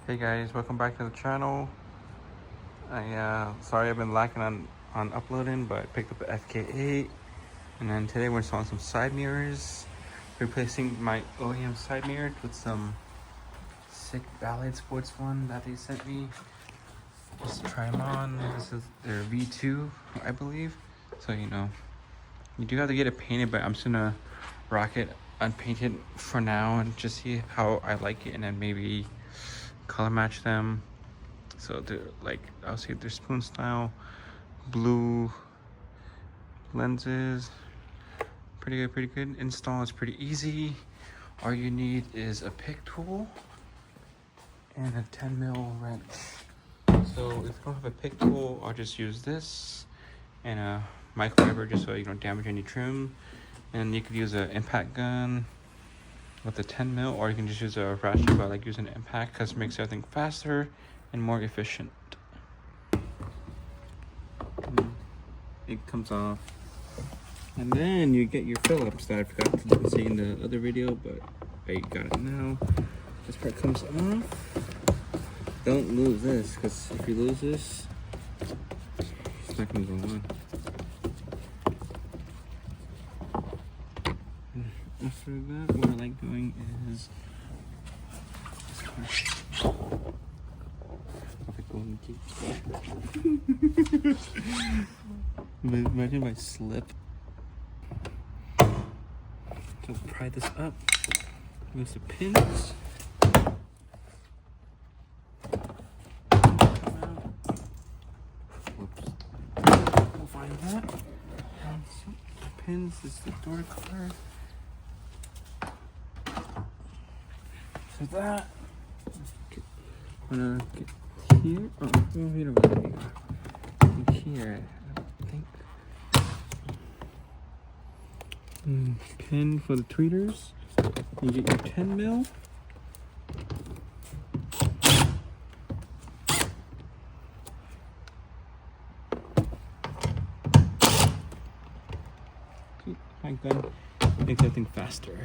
Hey guys, welcome back to the channel. Sorry I've been lacking on uploading, but I picked up the fk8, and then today we're installing some side mirrors, replacing my OEM side mirror with some sick Ballad Sports one that they sent me. Just try them on. This is their V2, I believe. So you do have to get it painted, but I'm just gonna rock it unpainted for now and just see how I like it, and then maybe color match them. So they're like, I'll say they're spoon style, blue lenses. Pretty good. Install is pretty easy. All you need is a pick tool and a 10mm wrench. So if you don't have a pick tool, I'll just use this and a microfiber just so you don't damage any trim. And you could use an impact gun with a 10mm, or you can just use a ratchet, but I like using an impact because it makes everything faster and more efficient. It comes off, and then you get your Phillips that I forgot to say in the other video, but I got it now. This part comes off. Don't lose this, because if you lose this, it's not gonna go on. After that, what I like doing is imagine if I slip. So pry this up. Use the pins. Whoops. We'll find that. And so the pins is the door card. So that, I'm gonna get here. Oh, here, I think. Pin for the tweeters. You get your 10mm. My gun makes everything faster.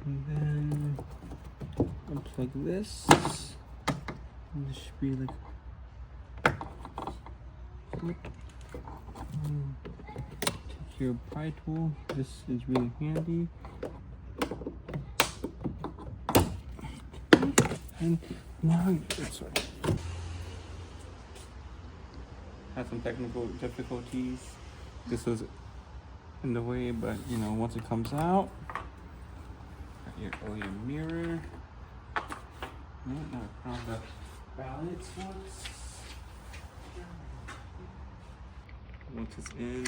And then unplug this. And this should be like flip. Take your pry tool. This is really handy. And now, sorry. Had some technical difficulties. This was in the way, but once it comes out. Your OEM mirror. No, I found the Ballad Sports. Once it's in,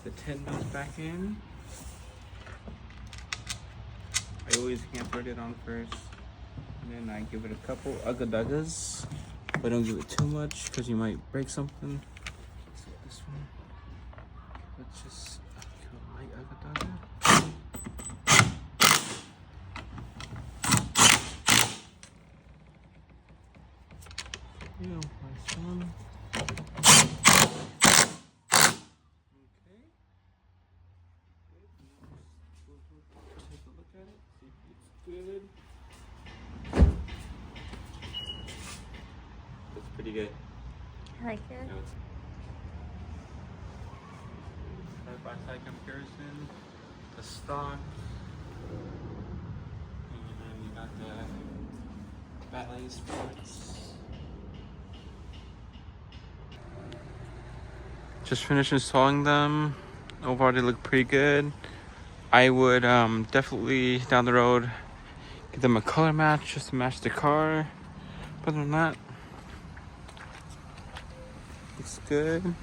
the 10mm back in. I always hand thread it on first, and then I give it a couple ugga-duggas, but don't give it too much because you might break something. So this one, let's just give a light ugga-dugga. Nice one. Okay. Good. We'll take a look at it, see if it's good. That's pretty good. I like it. Side by side comparison, the stock, and then you got the Ballad Sports. Just finished installing them. Overall, they look pretty good. I would definitely down the road give them a color match just to match the car. But other than that, looks good.